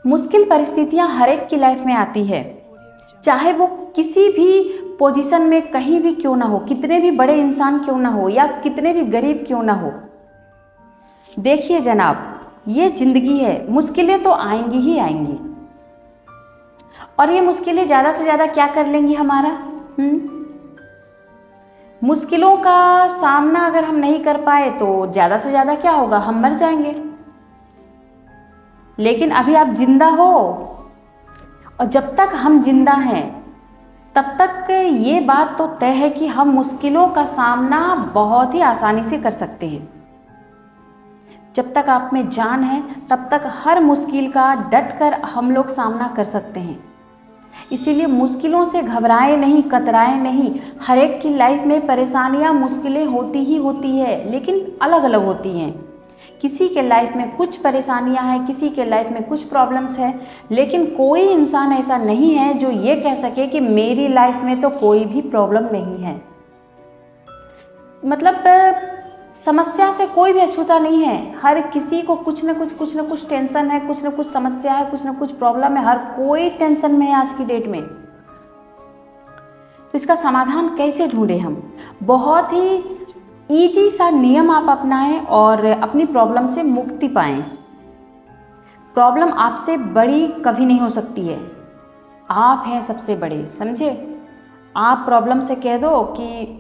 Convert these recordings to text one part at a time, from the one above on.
मुश्किल परिस्थितियां हर एक की लाइफ में आती है, चाहे वो किसी भी पोजीशन में कहीं भी क्यों ना हो, कितने भी बड़े इंसान क्यों ना हो या कितने भी गरीब क्यों ना हो। देखिए जनाब, ये जिंदगी है, मुश्किलें तो आएंगी ही आएंगी। और ये मुश्किलें ज़्यादा से ज़्यादा क्या कर लेंगी हमारा? मुश्किलों का सामना अगर हम नहीं कर पाए तो ज़्यादा से ज़्यादा क्या होगा? हम मर जाएंगे। लेकिन अभी आप जिंदा हो, और जब तक हम जिंदा हैं तब तक ये बात तो तय है कि हम मुश्किलों का सामना बहुत ही आसानी से कर सकते हैं। जब तक आप में जान है तब तक हर मुश्किल का डट कर हम लोग सामना कर सकते हैं। इसीलिए मुश्किलों से घबराएं नहीं, कतराएं नहीं। हर एक की लाइफ में परेशानियां, मुश्किलें होती ही होती है, लेकिन अलग अलग होती हैं। किसी के लाइफ में कुछ परेशानियां हैं, किसी के लाइफ में कुछ प्रॉब्लम्स है, लेकिन कोई इंसान ऐसा नहीं है जो ये कह सके कि मेरी लाइफ में तो कोई भी प्रॉब्लम नहीं है। मतलब समस्या से कोई भी अछूता नहीं है। हर किसी को कुछ न कुछ टेंशन है, कुछ न कुछ समस्या है, कुछ न कुछ प्रॉब्लम है। हर कोई टेंशन में है आज की डेट में। तो इसका समाधान कैसे ढूंढे हम? बहुत ही इजी सा नियम आप अपनाएं और अपनी प्रॉब्लम से मुक्ति पाएं। प्रॉब्लम आपसे बड़ी कभी नहीं हो सकती है, आप हैं सबसे बड़े, समझे? आप प्रॉब्लम से कह दो कि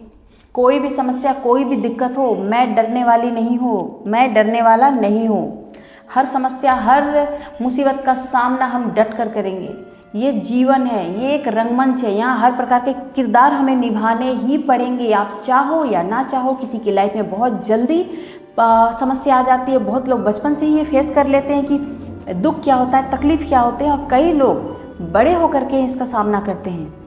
कोई भी समस्या, कोई भी दिक्कत हो, मैं डरने वाली नहीं हूँ, मैं डरने वाला नहीं हूँ। हर समस्या, हर मुसीबत का सामना हम डट कर करेंगे। ये जीवन है, ये एक रंगमंच है, यहाँ हर प्रकार के किरदार हमें निभाने ही पड़ेंगे, आप चाहो या ना चाहो। किसी की लाइफ में बहुत जल्दी समस्या आ जाती है। बहुत लोग बचपन से ही ये फेस कर लेते हैं कि दुख क्या होता है, तकलीफ़ क्या होते हैं, और कई लोग बड़े होकर के इसका सामना करते हैं।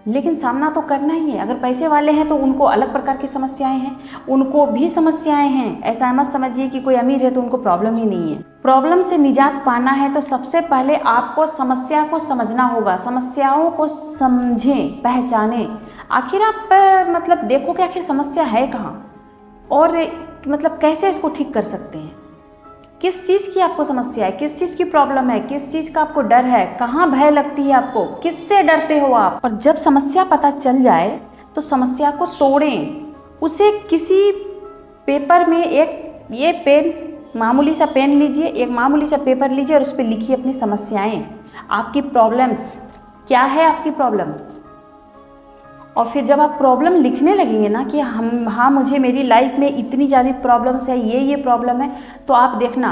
लेकिन सामना तो करना ही है। अगर पैसे वाले हैं तो उनको अलग प्रकार की समस्याएं हैं, उनको भी समस्याएं हैं। ऐसा मत समझिए कि कोई अमीर है तो उनको प्रॉब्लम ही नहीं है। प्रॉब्लम से निजात पाना है तो सबसे पहले आपको समस्या को समझना होगा। समस्याओं को समझें, पहचानें। आखिर आप मतलब देखो कि आखिर समस्या है कहाँ, और मतलब कैसे इसको ठीक कर सकते हैं। किस चीज़ की आपको समस्या है, किस चीज़ की प्रॉब्लम है, किस चीज़ का आपको डर है, कहाँ भय लगती है आपको, किससे डरते हो आप। और जब समस्या पता चल जाए तो समस्या को तोड़ें। उसे किसी पेपर में एक ये पेन, मामूली सा पेन लीजिए, एक मामूली सा पेपर लीजिए और उस पर लिखिए अपनी समस्याएं, आपकी प्रॉब्लम्स क्या है, आपकी प्रॉब्लम। और फिर जब आप प्रॉब्लम लिखने लगेंगे ना कि हाँ मुझे मेरी लाइफ में इतनी ज़्यादा प्रॉब्लम्स है, ये प्रॉब्लम है, तो आप देखना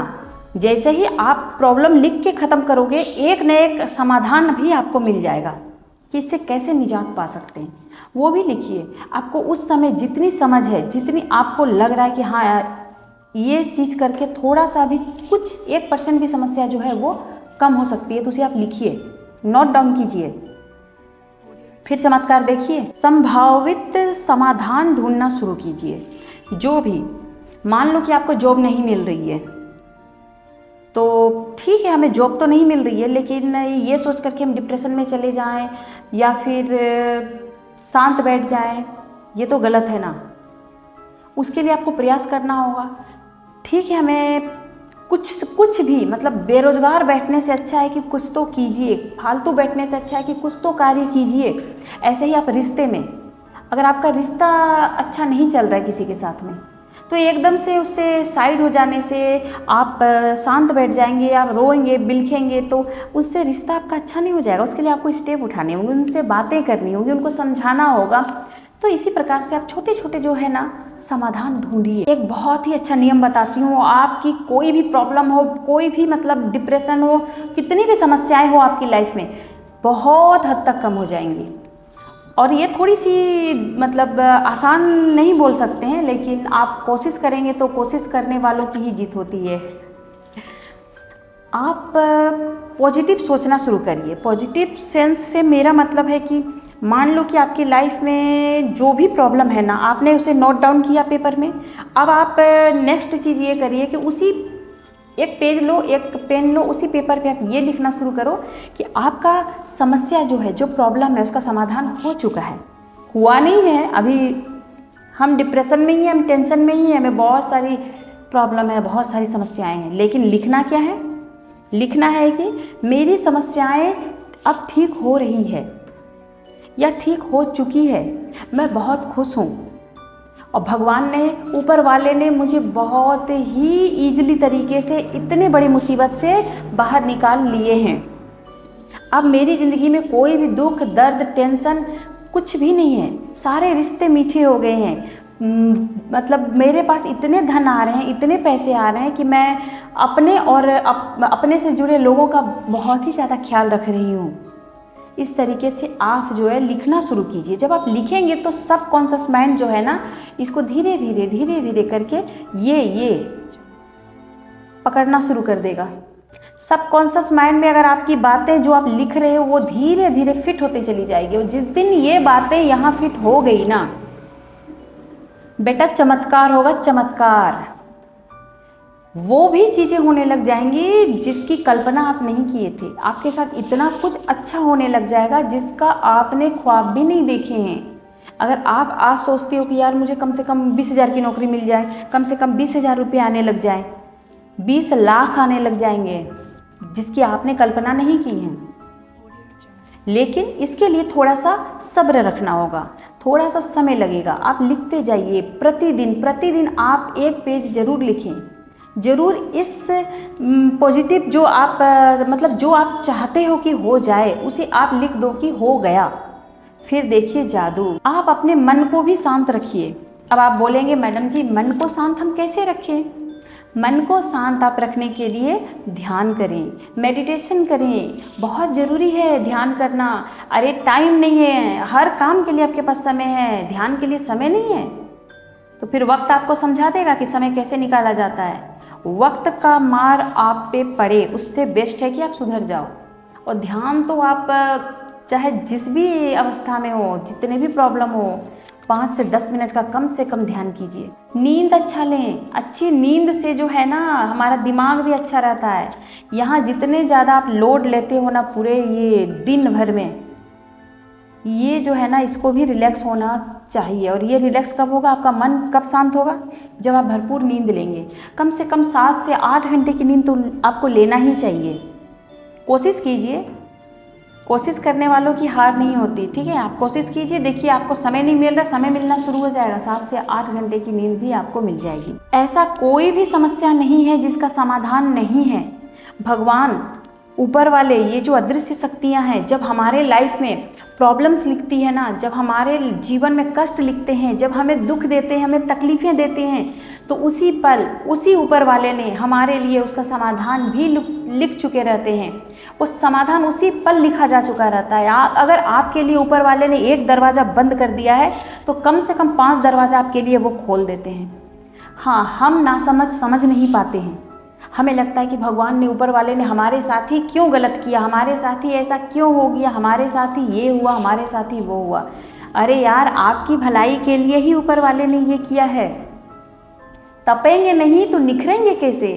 जैसे ही आप प्रॉब्लम लिख के ख़त्म करोगे, एक न एक समाधान भी आपको मिल जाएगा कि इससे कैसे निजात पा सकते हैं। वो भी लिखिए। आपको उस समय जितनी समझ है, जितनी आपको लग रहा है कि हाँ यार ये चीज़ करके थोड़ा सा भी कुछ 1% भी समस्या जो है वो कम हो सकती है, तो उसे आप लिखिए, नोट डाउन कीजिए। फिर चमत्कार देखिए, संभावित समाधान ढूंढना शुरू कीजिए। जो भी, मान लो कि आपको जॉब नहीं मिल रही है, तो ठीक है हमें जॉब तो नहीं मिल रही है, लेकिन ये सोच करके हम डिप्रेशन में चले जाएं या फिर शांत बैठ जाएं, ये तो गलत है ना। उसके लिए आपको प्रयास करना होगा। ठीक है, हमें कुछ भी मतलब बेरोजगार बैठने से अच्छा है कि कुछ तो कीजिए, फालतू बैठने से अच्छा है कि कुछ तो कार्य कीजिए। ऐसे ही आप रिश्ते में, अगर आपका रिश्ता अच्छा नहीं चल रहा है किसी के साथ में, तो एकदम से उससे साइड हो जाने से आप शांत बैठ जाएंगे, आप रोएंगे, बिलखेंगे, तो उससे रिश्ता आपका अच्छा नहीं हो जाएगा। उसके लिए आपको स्टेप उठाने होंगे, उनसे बातें करनी होंगी, उनको समझाना होगा। तो इसी प्रकार से आप छोटे छोटे जो है ना समाधान ढूंढिए। एक बहुत ही अच्छा नियम बताती हूँ, आपकी कोई भी प्रॉब्लम हो, कोई भी मतलब डिप्रेशन हो, कितनी भी समस्याएं हो आपकी लाइफ में, बहुत हद तक कम हो जाएंगी। और ये थोड़ी सी मतलब आसान नहीं बोल सकते हैं, लेकिन आप कोशिश करेंगे तो कोशिश करने वालों की ही जीत होती है। आप पॉजिटिव सोचना शुरू करिए। पॉजिटिव सेंस से मेरा मतलब है कि मान लो कि आपकी लाइफ में जो भी प्रॉब्लम है ना, आपने उसे नोट डाउन किया पेपर में। अब आप नेक्स्ट चीज़ ये करिए कि उसी एक पेज लो, एक पेन लो, उसी पेपर पे आप ये लिखना शुरू करो कि आपका समस्या जो है, जो प्रॉब्लम है, उसका समाधान हो चुका है, हुआ नहीं है। अभी हम डिप्रेशन में ही हैं, हम टेंशन में ही हैं, हमें बहुत सारी प्रॉब्लम है, बहुत सारी समस्याएं हैं, लेकिन लिखना क्या है लिखना है कि मेरी समस्याएं अब ठीक हो रही है या ठीक हो चुकी है, मैं बहुत खुश हूँ और भगवान ने, ऊपर वाले ने मुझे बहुत ही ईजिली तरीके से इतने बड़ी मुसीबत से बाहर निकाल लिए हैं। अब मेरी ज़िंदगी में कोई भी दुख, दर्द, टेंशन कुछ भी नहीं है। सारे रिश्ते मीठे हो गए हैं। मतलब मेरे पास इतने धन आ रहे हैं, इतने पैसे आ रहे हैं कि मैं अपने और अपने से जुड़े लोगों का बहुत ही ज़्यादा ख्याल रख रही हूँ। इस तरीके से आप जो है लिखना शुरू कीजिए। जब आप लिखेंगे तो सब कॉन्शियस माइंड जो है ना, इसको धीरे धीरे करके ये पकड़ना शुरू कर देगा। सब कॉन्शियस माइंड में अगर आपकी बातें जो आप लिख रहे हो वो धीरे धीरे फिट होते चली जाएगी। और जिस दिन ये बातें यहाँ फिट हो गई ना बेटा, चमत्कार होगा, चमत्कार। वो भी चीज़ें होने लग जाएंगी जिसकी कल्पना आप नहीं किए थे। आपके साथ इतना कुछ अच्छा होने लग जाएगा जिसका आपने ख्वाब भी नहीं देखे हैं। अगर आप आज सोचते हो कि यार मुझे कम से कम 20,000 की नौकरी मिल जाए, कम से कम 20,000 रुपये आने लग जाए, 20 लाख आने लग जाएंगे, जिसकी आपने कल्पना नहीं की है। लेकिन इसके लिए थोड़ा सा सब्र रखना होगा, थोड़ा सा समय लगेगा। आप लिखते जाइए प्रतिदिन आप एक पेज जरूर लिखें। ज़रूर इस पॉजिटिव जो आप मतलब जो आप चाहते हो कि हो जाए उसे आप लिख दो कि हो गया। फिर देखिए जादू। आप अपने मन को भी शांत रखिए। अब आप बोलेंगे मैडम जी मन को शांत हम कैसे रखें? मन को शांत आप रखने के लिए ध्यान करें, मेडिटेशन करें। बहुत ज़रूरी है ध्यान करना। अरे टाइम नहीं है, हर काम के लिए आपके पास समय है, ध्यान के लिए समय नहीं है। तो फिर वक्त आपको समझा देगा कि समय कैसे निकाला जाता है। वक्त का मार आप पे पड़े उससे बेस्ट है कि आप सुधर जाओ। और ध्यान तो आप चाहे जिस भी अवस्था में हो, जितने भी प्रॉब्लम हो, 5 से 10 मिनट का कम से कम ध्यान कीजिए। नींद अच्छा लें। अच्छी नींद से जो है ना हमारा दिमाग भी अच्छा रहता है। यहाँ जितने ज़्यादा आप लोड लेते हो ना पूरे ये दिन भर में, ये जो है ना इसको भी रिलैक्स होना चाहिए। और ये रिलैक्स कब होगा, आपका मन कब शांत होगा? जब आप भरपूर नींद लेंगे। कम से कम 7 से 8 घंटे की नींद तो आपको लेना ही चाहिए। कोशिश कीजिए। कोशिश करने वालों की हार नहीं होती, ठीक है। आप कोशिश कीजिए, देखिए आपको समय नहीं मिल रहा, समय मिलना शुरू हो जाएगा। 7 से 8 घंटे की नींद भी आपको मिल जाएगी। ऐसा कोई भी समस्या नहीं है जिसका समाधान नहीं है। भगवान, ऊपर वाले, ये जो अदृश्य शक्तियाँ हैं, जब हमारे लाइफ में प्रॉब्लम्स लिखती है ना, जब हमारे जीवन में कष्ट लिखते हैं, जब हमें दुख देते हैं, हमें तकलीफ़ें देते हैं, तो उसी पल उसी ऊपर वाले ने हमारे लिए उसका समाधान भी लिख चुके रहते हैं। वो समाधान उसी पल लिखा जा चुका रहता है। अगर आपके लिए ऊपर वाले ने एक दरवाज़ा बंद कर दिया है तो कम से कम 5 दरवाज़ा आपके लिए वो खोल देते हैं। हाँ, हम नासमझ समझ नहीं पाते हैं। हमें लगता है कि भगवान ने, ऊपर वाले ने हमारे साथ ही क्यों गलत किया, हमारे साथ ही ऐसा क्यों हो गया, हमारे साथ ही ये हुआ, हमारे साथ ही वो हुआ। अरे यार, आपकी भलाई के लिए ही ऊपर वाले ने ये किया है। तपेंगे नहीं तो निखरेंगे कैसे?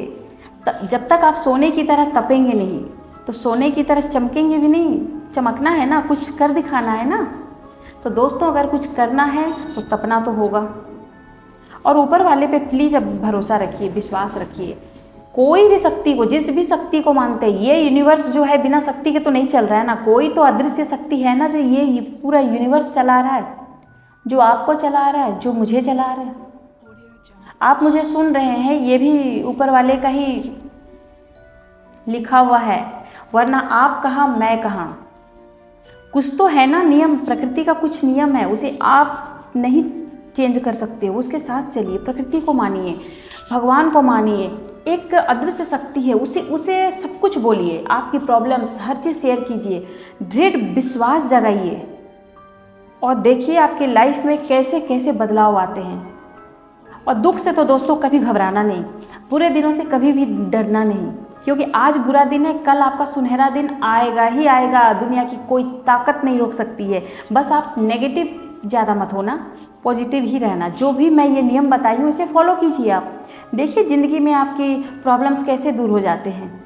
जब तक आप सोने की तरह तपेंगे नहीं तो सोने की तरह चमकेंगे भी नहीं। चमकना है ना, कुछ कर दिखाना है ना। तो दोस्तों, अगर कुछ करना है तो तपना तो होगा। और ऊपर वाले पे प्लीज़ अब भरोसा रखिए, विश्वास रखिए। कोई भी शक्ति को, जिस भी शक्ति को मानते हैं, ये यूनिवर्स जो है बिना शक्ति के तो नहीं चल रहा है ना। कोई तो अदृश्य शक्ति है ना जो ये पूरा यूनिवर्स चला रहा है, जो आपको चला रहा है, जो मुझे चला रहा है। आप मुझे सुन रहे हैं, ये भी ऊपर वाले का ही लिखा हुआ है, वरना आप कहाँ मैं कहाँ। कुछ तो है ना नियम, प्रकृति का कुछ नियम है, उसे आप नहीं चेंज कर सकते हो। उसके साथ चलिए, प्रकृति को मानिए, भगवान को मानिए। एक अदृश्य शक्ति है, उसे सब कुछ बोलिए, आपकी प्रॉब्लम्स हर चीज़ शेयर कीजिए, दृढ़ विश्वास जगाइए और देखिए आपकी लाइफ में कैसे कैसे बदलाव आते हैं। और दुख से तो दोस्तों कभी घबराना नहीं, बुरे दिनों से कभी भी डरना नहीं, क्योंकि आज बुरा दिन है, कल आपका सुनहरा दिन आएगा ही आएगा। दुनिया की कोई ताकत नहीं रोक सकती है। बस आप नेगेटिव ज़्यादा मत होना, पॉजिटिव ही रहना। जो भी मैं ये नियम बताई हूँ इसे फॉलो कीजिए। आप देखिए ज़िंदगी में आपकी प्रॉब्लम्स कैसे दूर हो जाते हैं।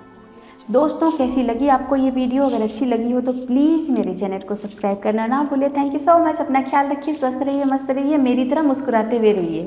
दोस्तों, कैसी लगी आपको ये वीडियो? अगर अच्छी लगी हो तो प्लीज़ मेरे चैनल को सब्सक्राइब करना ना भूलिए। Thank you so much. अपना ख्याल रखिए, स्वस्थ रहिए, मस्त रहिए, मेरी तरह मुस्कुराते हुए रहिए।